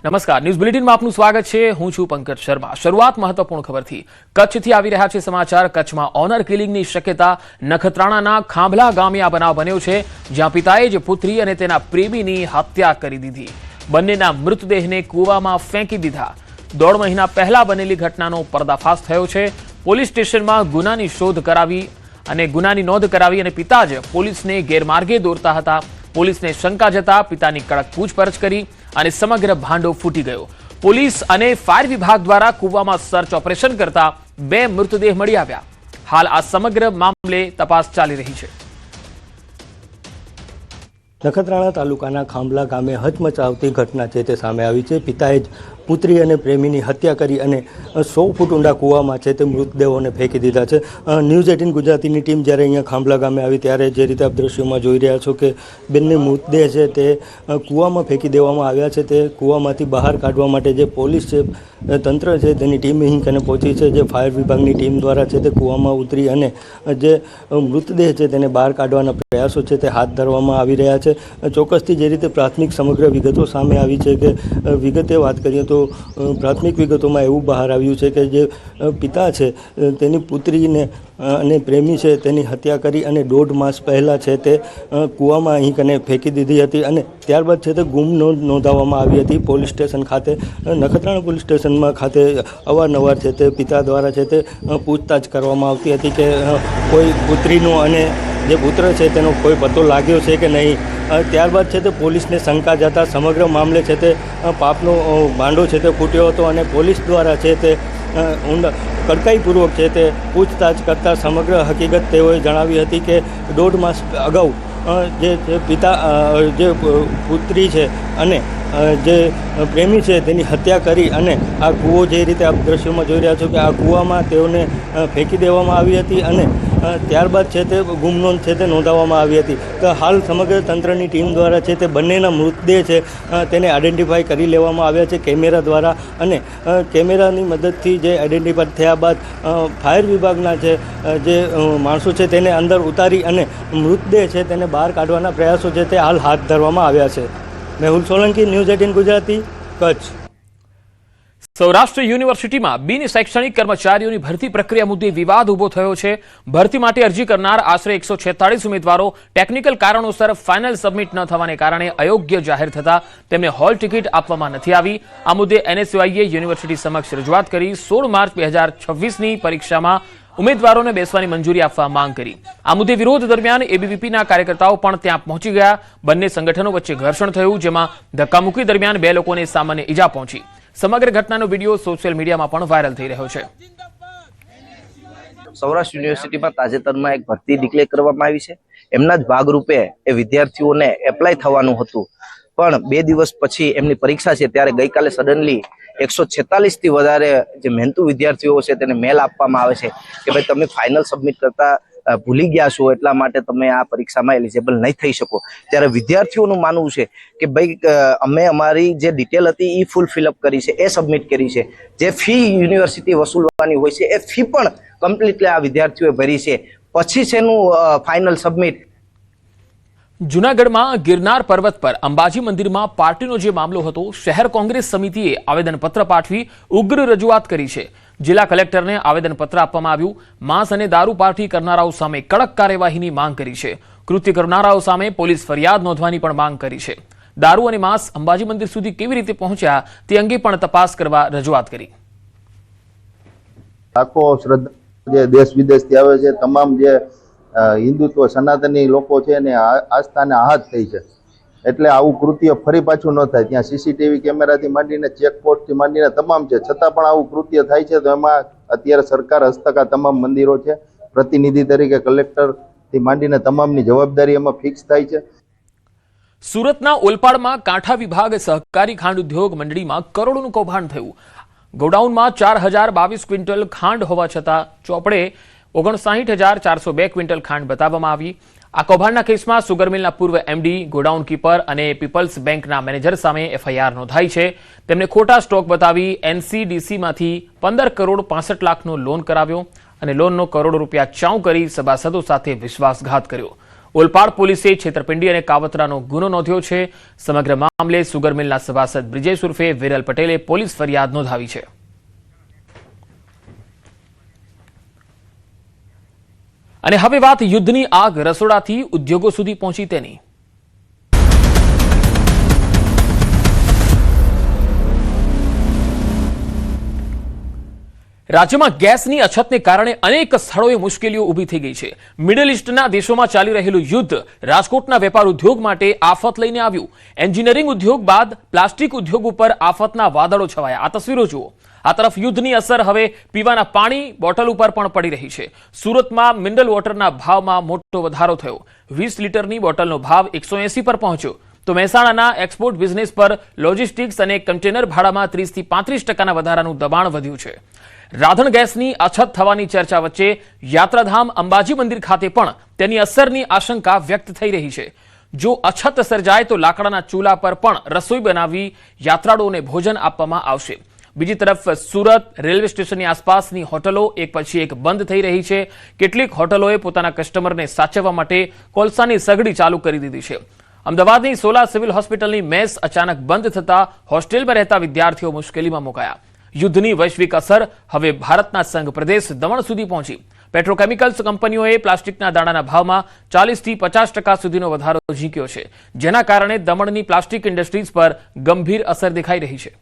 નમસ્કાર, ન્યૂઝ બુલેટિનમાં આપનું સ્વાગત છે। હું છું પંકજ શર્મા। શરૂઆત મહત્વપૂર્ણ ખબરથી। કચ્છથી આવી રહ્યા છે સમાચાર। કચ્છમાં ઓનર કિલિંગની શક્યતા। નખત્રાણાના ખાંભલા ગામે આ બનાવ બન્યો છે, જ્યાં પિતાએ જ પુત્રી અને તેના પ્રેમીની હત્યા કરી દીધી। બંનેના મૃતદેહને કૂવામાં ફેંકી દીધા। 1.5 મહિના પહેલા બનેલી ઘટનાનો પર્દાફાશ થયો છે। પોલીસ સ્ટેશનમાં ગુનાની શોધ કરાવી અને ગુનાની નોંધ કરાવી અને પિતા જ પોલીસને ગેરમાર્ગે દોરતા હતા। પોલીસને શંકા જતા પિતાની કડક પૂછપરછ કરી અને સમગ્ર ભાંડો ફૂટી ગયો। પોલીસ અને ફાયર વિભાગ દ્વારા કૂવામાં સર્ચ ઓપરેશન કરતા 2 મૃતદેહ મળી આવ્યા। હાલ આ સમગ્ર મામલે તપાસ ચાલી રહી છે। નખત્રાણા તાલુકાના ખાંભલા ગામે હચમચાવતી ઘટના છે તે સામે આવી છે। પિતાએ જ પુત્રી અને પ્રેમીની હત્યા કરી અને 100 ફૂટ ઊંડા કૂવામાં છે તે મૃતદેહોને ફેંકી દીધા છે। ન્યૂઝ 18 ગુજરાતીની ટીમ જ્યારે અહીંયા ખાંભલા ગામે આવી ત્યારે જે રીતે આપ દ્રશ્યોમાં જોઈ રહ્યા છો કે બંને મૃતદેહ છે તે કૂવામાં ફેંકી દેવામાં આવ્યા છે। તે કૂવામાંથી બહાર કાઢવા માટે જે પોલીસ છે તંત્ર છે તેની ટીમ અહીં કને પહોંચી છે। જે ફાયર વિભાગની ટીમ દ્વારા છે તે કૂવામાં ઉતરી અને જે મૃતદેહ છે તેને બહાર કાઢવાના પ્રયાસો છે તે હાથ ધરવામાં આવી રહ્યા છે। ચોક્કસથી જે રીતે પ્રાથમિક સમગ્ર વિગતો સામે આવી છે કે વિગતે વાત કરીએ તો પ્રાથમિક વિગતોમાં એવું બહાર આવ્યું છે કે જે પિતા છે તેની પુત્રીને અને પ્રેમી છે તેની હત્યા કરી અને 1.5 માસ પહેલાં છે તે કૂવામાં અહીં કને ફેંકી દીધી હતી અને ત્યારબાદ છે તે ગુમ નોંધાવવામાં આવી હતી પોલીસ સ્ટેશન ખાતે। નખત્રાણા પોલીસ સ્ટેશનમાં ખાતે અવારનવાર છે તે પિતા દ્વારા છે તે પૂછતાછ કરવામાં આવતી હતી કે કોઈ પુત્રીનો અને જે પુત્ર છે તેનો કોઈ પતો લાગ્યો છે કે નહીં। ત્યારબાદ છે તે પોલીસને શંકા જતા સમગ્ર મામલે છે તે પાપનો ભાંડો છે તે ફૂટ્યો હતો અને પોલીસ દ્વારા છે તે કડકાઈપૂર્વક છે તે પૂછતાછ કરતાં સમગ્ર હકીકત તેઓએ જણાવી હતી કે 1.5 માસ અગાઉ જે પિતા જે પુત્રી છે અને જે પ્રેમી છે તેની હત્યા કરી અને આ કૂવો જે રીતે આપ દ્રશ્યોમાં જોઈ રહ્યા છો કે આ કૂવામાં તેઓને ફેંકી દેવામાં આવી હતી અને ત્યારબાદ છે તે ગુમ નોંધ છે તે નોંધાવવામાં આવી હતી। તો હાલ સમગ્ર તંત્રની ટીમ દ્વારા છે તે બંનેના મૃતદેહ છે તેને આઈડેન્ટિફાઈ કરી લેવામાં આવ્યા છે કેમેરા દ્વારા અને કેમેરાની મદદથી જે આઈડેન્ટિફાઈ થયા બાદ ફાયર વિભાગના છે જે માણસો છે તેને અંદર ઉતારી અને મૃતદેહ છે તેને બહાર કાઢવાના પ્રયાસો છે તે હાલ હાથ ધરવામાં આવ્યા છે। મેહુલ સોલંકી, ન્યૂઝ 18 ગુજરાતી, કચ્છ। સૌરાષ્ટ્ર યુનિવર્સિટીમાં બિન શૈક્ષણિક કર્મચારીઓની ભરતી પ્રક્રિયા મુદ્દે વિવાદ ઉભો થયો છે। ભરતી માટે અરજી કરનાર આશરે 146 ઉમેદવારો ટેકનિકલ કારણોસર ફાઇનલ સબમિટ ન થવાને કારણે અયોગ્ય જાહેર થતા તેમને હોલ ટિકિટ આપવામાં નથી આવી। આ મુદ્દે એનએસયુઆઈએ યુનિવર્સિટી સમક્ષ રજૂઆત કરી 16 માર્ચ 2026ની પરીક્ષામાં ઉમેદવારોને બેસવાની મંજૂરી આપવા માંગ કરી। આ મુદ્દે વિરોધ દરમિયાન એબીવીપીના કાર્યકર્તાઓ પણ ત્યાં પહોંચી ગયા। બંને સંગઠનો વચ્ચે ઘર્ષણ થયું, જેમાં ધક્કામુક્કી દરમિયાન 2 લોકોને સામાન્ય ઈજા પહોંચી। સમગ્ર ઘટનાનો વિડીયો સોશિયલ મીડિયામાં પણ વાયરલ થઈ રહ્યો છે। સૌરાષ્ટ્ર યુનિવર્સિટીમાં તાજેતરમાં એક ભરતી ડિક્લેર કરવામાં આવી છે। એમના જ ભાગરૂપે એ વિદ્યાર્થીઓને એપ્લાય થવાનું હતું, પણ 2 દિવસ પછી એમની પરીક્ષા છે ત્યારે ગઈકાલે સડનલી 146 થી વધારે જે મહેનતુ વિદ્યાર્થીઓ છે તેને મેલ આપવામાં આવે છે કે ભાઈ તમે ફાઇનલ સબમિટ કરતા ભૂલી ગયા છો, એટલા માટે તમે આ પરીક્ષામાં એલિજિબલ નહીં થઈ શકો। ત્યારે વિદ્યાર્થીઓનું માનવું છે કે ભાઈ અમે અમારી જે ડિટેલ હતી એ ફૂલ ફિલઅપ કરી છે, એ સબમિટ કરી છે। જે ફી યુનિવર્સિટી વસૂલવાની હોય છે એ ફી પણ કમ્પ્લીટલી આ વિદ્યાર્થીઓએ ભરી છે, પછી છે એનું ફાઇનલ સબમિટ। જૂનાગઢમાં ગિરનાર પર્વત પર અંબાજી મંદિરમાં પાર્ટીનો જે મામલો હતો, શહેર કોંગ્રેસ સમિતિએ આવેદનપત્ર પાઠવી ઉગ્ર રજૂઆત કરી છે। જિલ્લા કલેક્ટરને આવેદનપત્ર આપવામાં આવ્યું। માંસ અને દારૂ પાર્ટી કરનારાઓ સામે કડક કાર્યવાહીની માંગ કરી છે। કૃત્ય કરનારાઓ સામે પોલીસ ફરિયાદ નોંધવાની પણ માંગ કરી છે। દારૂ અને માંસ અંબાજી મંદિર સુધી કેવી રીતે પહોંચ્યા તે અંગે પણ તપાસ કરવા રજૂઆત કરી। લાખો શ્રદ્ધા જે દેશ વિદેશથી આવે છે, તમામ જે હિન્દુત્વ સનાતની લોકો છે ને આસ્થાને આહત થઈ છે, એટલે આવું કૃત્ય ફરી પાછું ન થાય। ત્યાં સીસીટીવી કેમેરાથી માંડીને ચેકપોસ્ટથી માંડીને તમામ છે, છતાં પણ આવું કૃત્ય થાય છે। તો એમાં અત્યારે સરકાર હસ્તક આ તમામ મંદિરો છે, પ્રતિનિધિ તરીકે કલેક્ટરથી માંડીને તમામની જવાબદારી એમાં ફિક્સ થાય છે। સુરતના ઓલપાડમાં કાંઠા વિભાગ સહકારી ખાંડ ઉદ્યોગ મંડળીમાં કરોડોનું કૌભાંડ થયું। ગોડાઉનમાં 4022 ક્વિન્ટલ ખાંડ હોવા છતાં ચોપડે 59,402 ક્વિન્ટલ ખાંડ બતાવવામાં આવી। આ કૌભાંડના કેસમાં સુગર મિલના પૂર્વ એમડી, ગોડાઉન કીપર અને પીપલ્સ બેંકના મેનેજર સામે એફઆઈઆર નોંધાઈ છે। તેમને ખોટા સ્ટોક બતાવી એનસીડીસીમાંથી 15 કરોડ 65 લાખનો લોન કરાવ્યો અને લોનનો કરોડો રૂપિયા ચાઉ કરી સભાસદો સાથે વિશ્વાસઘાત કર્યો। ઓલપાડ પોલીસે છેતરપિંડી અને કાવતરાનો ગુનો નોંધ્યો છે. સમગ્ર મામલે સુગર મિલના સભાસદ બ્રિજેશ ઉર્ફે વિરલ પટેલે પોલીસ ફરિયાદ નોંધાવી છે. અને હવે વાત યુદ્ધની આગ રસોડાથી ઉદ્યોગો સુધી પહોંચી તેની. રાજ્યમાં ગેસની અછતને કારણે અનેક સ્થળોએ મુશ્કેલીઓ ઊભી થઈ ગઈ છે. મિડલ ઇસ્ટના દેશોમાં ચાલી રહેલું યુદ્ધ રાજકોટના વેપાર ઉદ્યોગ માટે આફત લઈને આવ્યું. એન્જિનિયરિંગ ઉદ્યોગ બાદ પ્લાસ્ટિક ઉદ્યોગ ઉપર આફતના વાદળો છવાયા. આ તસવીરો જુઓ. આ તરફ યુદ્ધની અસર હવે પીવાના પાણી બોટલ ઉપર પણ પડી રહી છે. સુરતમાં મિનરલ વોટરના ભાવમાં મોટો વધારો થયો. 20 લીટરની બોટલનો ભાવ 180 પર પહોંચ્યો. તો મહેસાણાના એક્સપોર્ટ બિઝનેસ પર લોજિસ્ટિક્સ અને કન્ટેનર ભાડામાં 30 થી 35% વધારાનું દબાણ વધ્યું છે. રાધણ ગેસની અછત થવાની ચર્ચા વચ્ચે યાત્રાધામ અંબાજી મંદિર ખાતે પણ તેની અસરની આશંકા વ્યક્ત થઈ રહી છે. જો અછત સર્જાય તો લાકડાના ચૂલા પર પણ રસોઈ બનાવી યાત્રાળુઓને ભોજન આપવામાં આવશે. બીજી તરફ સુરત રેલવે સ્ટેશનની આસપાસની હોટલો એક પછી એક બંધ થઈ રહી છે. કેટલીક હોટલોએ પોતાના કસ્ટમરને સાચવવા માટે કોલસાની સગડી ચાલુ કરી દીધી છે. અમદાવાદની સોલા સિવિલ હોસ્પિટલની મેસ અચાનક બંધ થતા હોસ્ટેલમાં રહેતા વિદ્યાર્થીઓ મુશ્કેલીમાં મુકાયા. યુદ્ધની વૈશ્વિક અસર હવે ભારતના સંઘ પ્રદેશ દમણ સુધી પહોંચી. પેટ્રોકેમિકલ્સ કંપનીઓએ પ્લાસ્ટિકના દાણાના ભાવમાં 40 થી 50% સુધીનો વધારો ઝીંક્યો છે, જેના કારણે દમણની પ્લાસ્ટિક ઇન્ડસ્ટ્રીઝ પર ગંભીર અસર દેખાઈ રહી છે.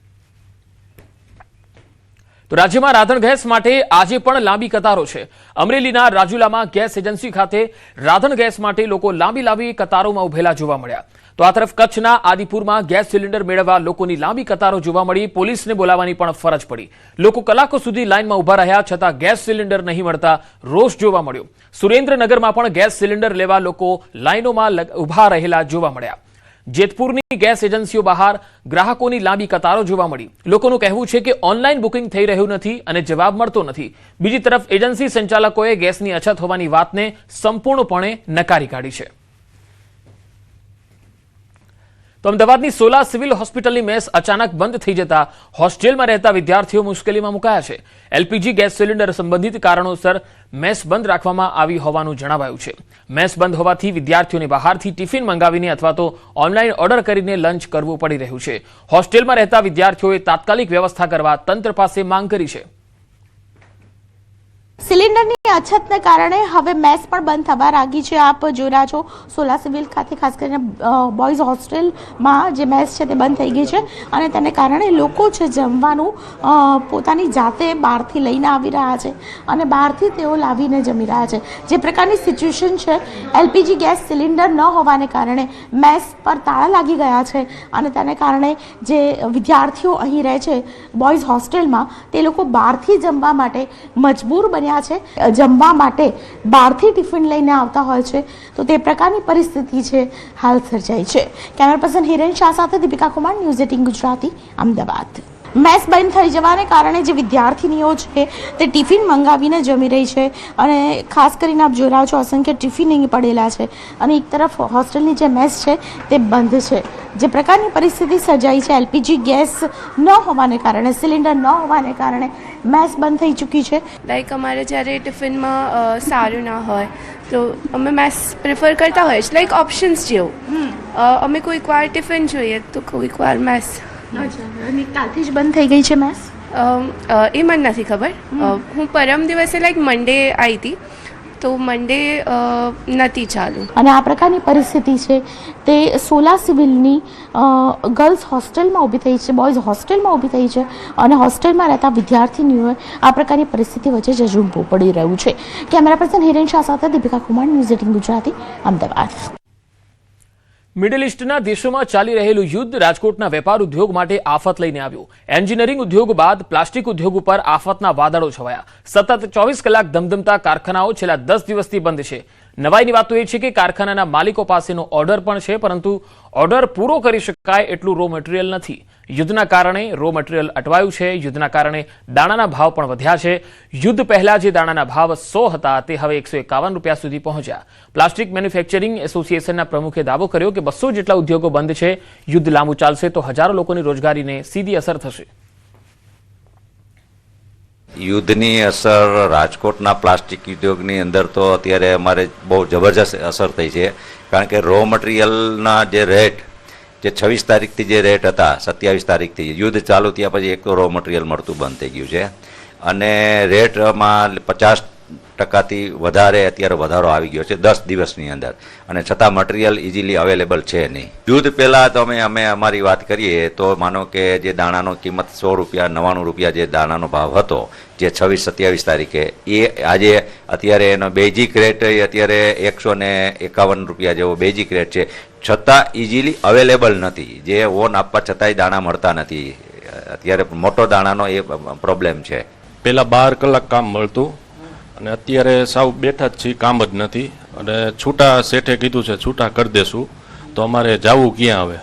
તો રાજ્યમાં રાધણ ગેસ માટે આજે પણ લાંબી કતારો છે. અમરેલીના રાજુલામાં ગેસ એજન્સી ખાતે રાધણ ગેસ માટે લોકો લાંબી કતારોમાં ઉભેલા જોવા મળ્યા. તો આ તરફ કચ્છના આદિપુરમાં ગેસ સિલિન્ડર મેળવવા લોકોની લાંબી કતારો જોવા મળી. પોલીસને બોલાવવાની પણ ફરજ પડી. લોકો કલાકો સુધી લાઇનમાં ઉભા રહ્યા છતાં ગેસ સિલિન્ડર નહીં મળતા રોષ જોવા મળ્યો. સુરેન્દ્રનગરમાં પણ ગેસ સિલિન્ડર લેવા લોકો લાઇનોમાં ઉભા રહેલા જોવા મળ્યા. જેતપુરની ગેસ એજન્સીઓ બહાર ગ્રાહકોની લાંબી કતારો જોવા મળી. લોકોનું કહેવું છે કે ઓનલાઈન બુકિંગ થઈ રહ્યું નથી અને જવાબ મળતો નથી. બીજી તરફ એજન્સી સંચાલકોએ ગેસની અછત હોવાની વાતને સંપૂર્ણપણે નકારી કાઢી છે. તો અમદાવાદની સોલા સિવિલ હોસ્પિટલની મેસ અચાનક બંધ થઈ જતા હોસ્ટેલમાં રહેતા વિદ્યાર્થીઓ મુશ્કેલીમાં મુકાયા છે. એલપીજી ગેસ સિલિન્ડર સંબંધિત કારણોસર મેસ બંધ રાખવામાં આવી હોવાનું જણાવાયું છે. મેસ બંધ હોવાથી વિદ્યાર્થીઓને બહારથી ટિફિન મંગાવીને અથવા તો ઓનલાઈન ઓર્ડર કરીને લંચ કરવું પડી રહ્યું છે. હોસ્ટેલમાં રહેતા વિદ્યાર્થીઓએ તાત્કાલિક વ્યવસ્થા કરવા તંત્ર પાસે માંગ કરી છે. સિલિન્ડરની અછતને કારણે હવે મેસ પણ બંધ થવા લાગી છે. આપ જોઈ રહ્યા છો સોલા સિવિલ ખાતે ખાસ કરીને બોયઝ હોસ્ટેલમાં જે મેસ છે તે બંધ થઈ ગઈ છે અને તેને કારણે લોકો છે જમવાનું પોતાની જાતે બહારથી લઈને આવી રહ્યા છે અને બહારથી તેઓ લાવીને જમી રહ્યા છે. જે પ્રકારની સિચ્યુએશન છે, એલપીજી ગેસ સિલિન્ડર ન હોવાને કારણે મેસ પર તાળા લાગી ગયા છે અને તેને કારણે જે વિદ્યાર્થીઓ અહીં રહે છે બોયઝ હોસ્ટેલમાં તે લોકો બહારથી જમવા માટે મજબૂર બન્યા છે. જમવા માટે બહારથી ટિફિન લઈને આવતા હોય છે. તો તે પ્રકારની પરિસ્થિતિ છે હાલ સર્જાઈ છે. કેમેરા પર્સન હિરેન શાહ સાથે દીપિકા કુમાર, ન્યૂઝ 18 ગુજરાતી, અમદાવાદ. મેસ બંધ થઈ જવાને કારણે જે વિદ્યાર્થીનીઓ છે તે ટિફિન મંગાવીને જમી રહી છે અને ખાસ કરીને આપ જોઈ રહ્યા છો અસંખ્ય ટિફિન અહીં પડેલા છે અને એક તરફ હોસ્ટેલની જે મેસ છે તે બંધ છે. જે પ્રકારની પરિસ્થિતિ સર્જાઈ છે, એલપીજી ગેસ ન હોવાને કારણે, સિલિન્ડર ન હોવાને કારણે મેસ બંધ થઈ ચૂકી છે. લાઈક અમારે જ્યારે ટિફિનમાં સારું ના હોય તો અમે મેસ પ્રિફર કરતા હોઈએ છીએ, લાઈક ઓપ્શન્સ જેવું. અમે કોઈક વાર ટિફિન જોઈએ તો કોઈક વાર મેસ. અને કાલથી જ બંધ થઈ ગઈ છે મેસ? એ મને નથી ખબર. હું પરમ દિવસે લાઈક મંડે આવી હતી તો મંડે નથી ચાલુ. અને આ પ્રકારની પરિસ્થિતિ છે તે સોલા સિવિલની ગર્લ્સ હોસ્ટેલમાં ઊભી થઈ છે, બોયઝ હોસ્ટેલમાં ઊભી થઈ છે અને હોસ્ટેલમાં રહેતા વિદ્યાર્થીનીઓએ આ પ્રકારની પરિસ્થિતિ વચ્ચે ઝઝૂમવું પડી રહ્યું છે. કેમેરા પર્સન હિરેન શાહ સાથે દીપિકા કુમાર, ન્યૂઝ 18 ગુજરાતી, અમદાવાદ. મિડલ ઇસ્ટના દેશોમાં ચાલી રહેલું યુદ્ધ રાજકોટના વેપાર ઉદ્યોગ માટે આફત લઈને આવ્યું. એન્જિનિયરિંગ ઉદ્યોગ બાદ પ્લાસ્ટિક ઉદ્યોગ ઉપર આફતના વાદળો છવાયા. સતત 24 કલાક ધમધમતા કારખાનાઓ છેલ્લા 10 દિવસથી બંધ છે. નવાઈની વાત તો એ છે કે કારખાનાના માલિકો પાસેનો ઓર્ડર પણ છે, પરંતુ ઓર્ડર પૂરો કરી શકાય એટલું રો મટીરિયલ નથી. યુદ્ધના કારણે રો મટીરિયલ અટવાયું છે. યુદ્ધના કારણે દાણાના ભાવ પણ વધ્યા છે. યુદ્ધ પહેલા જે દાણાના ભાવ 100 હતા તે હવે 151 રૂપિયા સુધી પહોંચ્યા. પ્લાસ્ટિક મેન્યુફેક્ચરિંગ એસોસિએશનના પ્રમુખે દાવો કર્યો કે 200 જેટલા ઉદ્યોગો બંધ છે. યુદ્ધ લાંબુ ચાલશે તો હજારો લોકોની રોજગારીને સીધી અસર થશે. યુદ્ધની અસર રાજકોટના પ્લાસ્ટિક ઉદ્યોગની અંદર તો અત્યારે અમારે બહુ જબરજસ્ત અસર થઈ છે, કારણ કે રો મટીરિયલના જે રેટ જે 26 તારીખથી જે રેટ હતા 27 તારીખથી યુદ્ધ ચાલુ થયા પછી એક તો રો મટીરિયલ મળતું બંધ થઈ ગયું છે, અને રેટમાં 50%થી વધારે અત્યારે વધારો આવી ગયો છે 10 દિવસની અંદર, અને છતાં મટીરિયલ ઇઝીલી અવેલેબલ છે નહીં. યુદ્ધ પહેલાં તો અમે અમારી વાત કરીએ તો માનો કે જે દાણાનો કિંમત 100 રૂપિયા 99 રૂપિયા જે દાણાનો ભાવ હતો જે 26-27 તારીખે, એ આજે અત્યારે એનો બેઝિક રેટ અત્યારે 151 રૂપિયા જેવો બેઝિક રેટ છે, છતાં ઇઝીલી અવેલેબલ નથી. જે ઓન આપવા છતાંય દાણા મળતા નથી. અત્યારે મોટો દાણાનો એ પ્રોબ્લેમ છે. પહેલાં 12 કલાક કામ મળતું અને અત્યારે સાવ બેઠા જ છીએ, કામ જ નથી. અને છૂટા શેઠે કીધું છે છૂટા કરી દેશું, તો અમારે જવું ક્યાં હવે?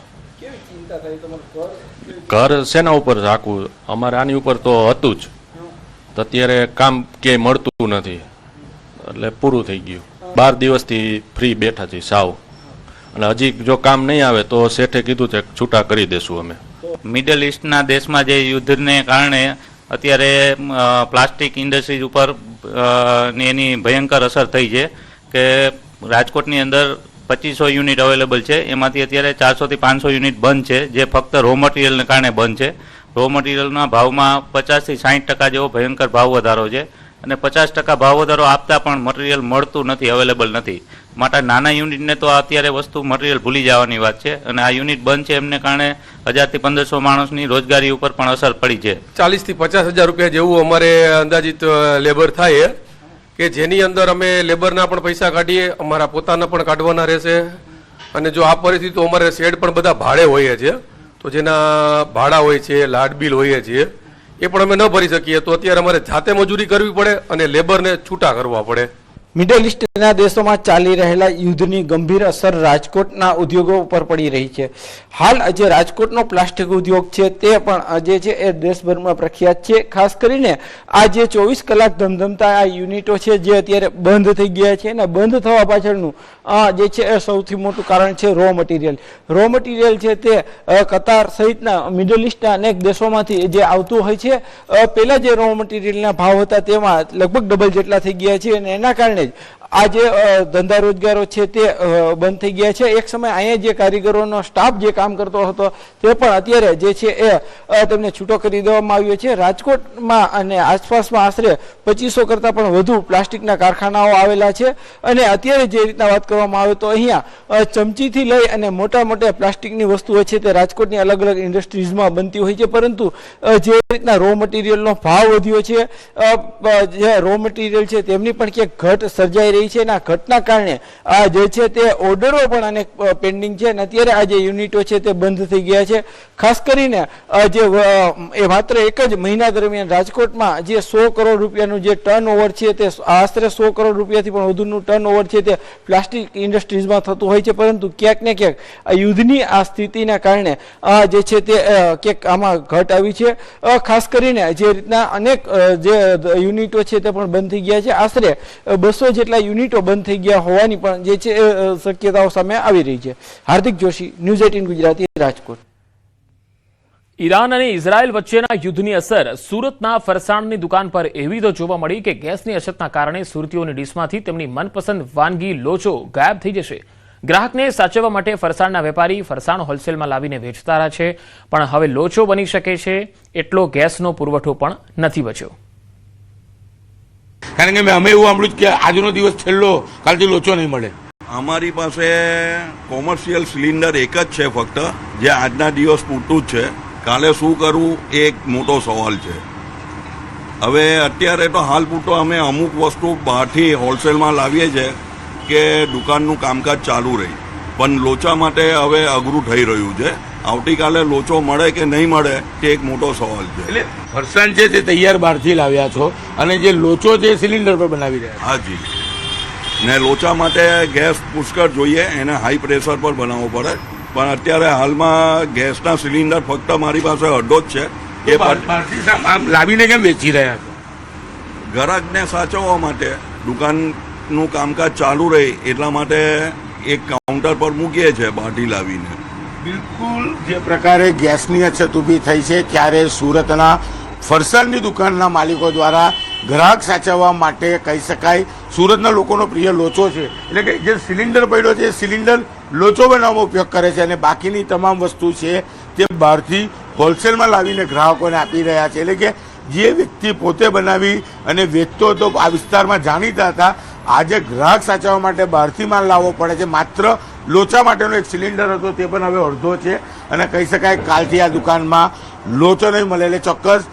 ઘર શેના ઉપર રાખવું? અમારે આની ઉપર તો હતું જ, તો અત્યારે કામ ક્યાંય મળતું નથી, એટલે પૂરું થઈ ગયું. 12 દિવસથી ફ્રી બેઠા છીએ સાવ, અને હજી જો કામ નહીં આવે તો શેઠે કીધું છે છૂટા કરી દેશું અમે. મિડલ ઇસ્ટના દેશમાં જે યુદ્ધને કારણે અત્યારે પ્લાસ્ટિક ઇન્ડસ્ટ્રીઝ ઉપર એની ભયંકર અસર થઈ છે કે રાજકોટની અંદર 2500 યુનિટ અવેલેબલ છે, એમાંથી અત્યારે 400 થી 500 યુનિટ બંધ છે, જે ફક્ત રો મટીરિયલને કારણે બંધ છે. રો મટીરિયલના ભાવમાં 50 થી 60% જેવો ભયંકર ભાવ વધારો છે, અને 50% ભાવ વધારો આપતા પણ મટીરિયલ મળતું નથી, અવેલેબલ નથી. માટે નાના યુનિટને તો અત્યારે વસ્તુ મટીરિયલ ભૂલી જવાની વાત છે, અને આ યુનિટ બંધ છે એમને કારણે 1000 થી 1500 માણસની રોજગારી ઉપર પણ અસર પડી છે. 40 થી 50 હજાર રૂપિયા જેવું અમારે અંદાજિત લેબર થાય, કે જેની અંદર અમે લેબરના પણ પૈસા કાઢીએ, અમારા પોતાના પણ કાઢવાના રહેશે, અને જો આ પરિસ્થિતિ તો અમારે શેડ પણ બધા ભાડે હોઈએ છીએ, તો જેના ભાડા હોય છે, લાડ બિલ હોઈએ છીએ, એ પણ અમે ન ભરી શકીએ, તો અત્યારે અમારે જાતે મજૂરી કરવી પડે અને લેબરને છૂટા કરવા પડે. મિડલ ઇસ્ટના દેશોમાં ચાલી રહેલા યુદ્ધની ગંભીર અસર રાજકોટના ઉદ્યોગો ઉપર પડી રહી છે. હાલ જે રાજકોટનો પ્લાસ્ટિક ઉદ્યોગ છે તે પણ જે છે એ દેશભરમાં પ્રખ્યાત છે. ખાસ કરીને આ જે 24 કલાક ધમધમતા આ યુનિટો છે જે અત્યારે બંધ થઈ ગયા છે, અને બંધ થવા પાછળનું જે છે એ સૌથી મોટું કારણ છે રો મટીરિયલ. રો મટીરિયલ છે તે કતાર સહિતના મિડલ ઇસ્ટના અનેક દેશોમાંથી જે આવતું હોય છે. પહેલા જે રો મટીરિયલના ભાવ હતા તેમાં લગભગ ડબલ જેટલા થઈ ગયા છે, અને એના કારણે આ જે ધંધા રોજગારો છે તે બંધ થઈ ગયા છે. એક સમય અહીંયા જે કારીગરોનો સ્ટાફ જે કામ કરતો હતો તે પણ અત્યારે જે છે એ તેમને છૂટો કરી દેવામાં આવ્યો છે. રાજકોટમાં અને આસપાસમાં આશરે 2500 કરતાં પણ વધુ પ્લાસ્ટિકના કારખાનાઓ આવેલા છે, અને અત્યારે જે રીતના વાત કરવામાં આવે તો અહીંયા ચમચીથી લઈ અને મોટા મોટા પ્લાસ્ટિકની વસ્તુઓ છે તે રાજકોટની અલગ અલગ ઇન્ડસ્ટ્રીઝમાં બનતી હોય છે, પરંતુ જે રીતના રો મટીરિયલનો ભાવ વધ્યો છે, જે રો મટીરિયલ છે તેમની પણ ક્યાંક ઘટ સર્જાઈ રહી છે, અને આ ઘટના કારણે આ જે છે તે ઓર્ડરો પણ અનેક પેન્ડિંગ છે, અને અત્યારે આ જે યુનિટો છે તે બંધ થઈ ગયા છે. ખાસ કરીને જે એ માત્ર એક જ મહિના દરમિયાન રાજકોટમાં જે 100 કરોડ રૂપિયાનું જે ટર્ન ઓવર છે તે આશરે 100 કરોડ રૂપિયાથી પણ વધુનું ટર્ન ઓવર છે તે પ્લાસ્ટિક ઇન્ડસ્ટ્રીઝમાં થતું હોય છે, પરંતુ ક્યાંક ને ક્યાંક આ યુદ્ધની આ સ્થિતિના કારણે જે છે તે ક્યાંક આમાં ઘટ આવી છે. ખાસ કરીને જે રીતના અનેક જે યુનિટો છે તે પણ બંધ થઈ ગયા છે. આશરે 200 જેટલા યુનિટો બંધ થઈ ગયા હોવાની પણ જે છે શક્યતાઓ સામે આવી રહી છે. હાર્દિક જોશી, ન્યૂઝ 18 ગુજરાતી, રાજકોટ. ઈરાન અને ઇઝરાયલ વચ્ચેના યુદ્ધની અસર સુરતના ફરસાણની દુકાન પર એવી તો જોવા મળી કે ગેસની અછતના કારણે સુરતીઓની ડીશમાંથી તેમની મનપસંદ વાનગી લોચો ગાયબ થઈ જશે. ગ્રાહકને સાચવવા માટે ફરસાણના વેપારી ફરસાણ હોલસેલમાં લાવીને વેચતા રહ્યા છે, પણ હવે લોચો બની શકે છે એટલો ગેસનો પુરવઠો પણ નથી બચ્યો. કારણ કે અમે એવું સાંભળ્યું કે આજનો દિવસ છેલ્લો, કાલથી લોચો નહીં મળે. અમારી પાસે કોમર્શિયલ સિલિન્ડર એક જ છે ફક્ત, જે આજના દિવસ પૂરતું જ છે. કાલે શું કરવું એ એક મોટો સવાલ છે. હવે અત્યારે તો હાલ પૂરતો અમે અમુક વસ્તુ બહારથી હોલસેલમાં લાવીએ છીએ કે દુકાનનું કામકાજ ચાલુ રહે, પણ લોચા માટે હવે અઘરું થઈ રહ્યું છે. આવતીકાલે લોચો મળે કે નહીં મળે તે એક મોટો સવાલ છે. એટલે ફરસાણ છે તે તૈયાર બહારથી લાવ્યા છો, અને જે લોચો છે સિલિન્ડર પર બનાવી રહ્યા? હાજી, ને લોચા માટે ગેસ પુષ્કળ જોઈએ, એને હાઈ પ્રેશર પર બનાવવો પડે, પણ અત્યારે હાલમાં ગેસના સિલિન્ડર ફક્ત મારી પાસે અડધો જ છે. એ લાવીને કેમ વેચી રહ્યા છો? ગ્રાહકને સાચવવા માટે, દુકાનનું કામકાજ ચાલુ રહે એટલા માટે એક કાઉન્ટર પર મૂકીએ છીએ બહારથી લાવીને. બિલકુલ જે પ્રકારે ગેસની અછત ઊભી થઈ છે, ત્યારે સુરતના ફરસાણની દુકાનના માલિકો દ્વારા ગ્રાહક સાચવવા માટે કહી શકાય સુરતના લોકોનો પ્રિય લોચો છે. એટલે કે જે સિલિન્ડર પડ્યો છે એ સિલિન્ડર લોચો બનાવવામાં ઉપયોગ કરે છે અને બાકીની તમામ વસ્તુ છે તે બહારથી હોલસેલમાં લાવીને ગ્રાહકોને આપી રહ્યા છે. એટલે કે જે વ્યક્તિ પોતે બનાવી અને વેચતો હતો આ વિસ્તારમાં જાણીતા હતા, આજે ગ્રાહક સાચવવા માટે બહારથી માલ લાવવો પડે છે. માત્ર લોચા માટેનો એક સિલિન્ડર હતો તે પણ હવે અડધો છે અને કહી શકાય કાલથી આ દુકાનમાં લોચો નહીં મળે. એટલે ચોક્કસ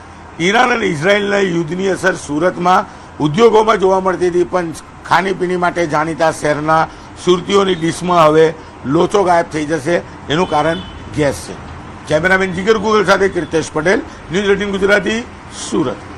ઈરાન અને ઇઝરાયલના યુદ્ધની અસર સુરતમાં ઉદ્યોગોમાં જોવા મળતી હતી, પણ ખાણીપીણી માટે જાણીતા શહેરના સુરતીઓની ડીશમાં હવે લોચો ગાયબ થઈ જશે. એનું કારણ ગેસ છે. કેમેરામેન જીગર ગુગલ સાથે કીર્તેશ પટેલ, ન્યૂઝ 18 ગુજરાતી, સુરત.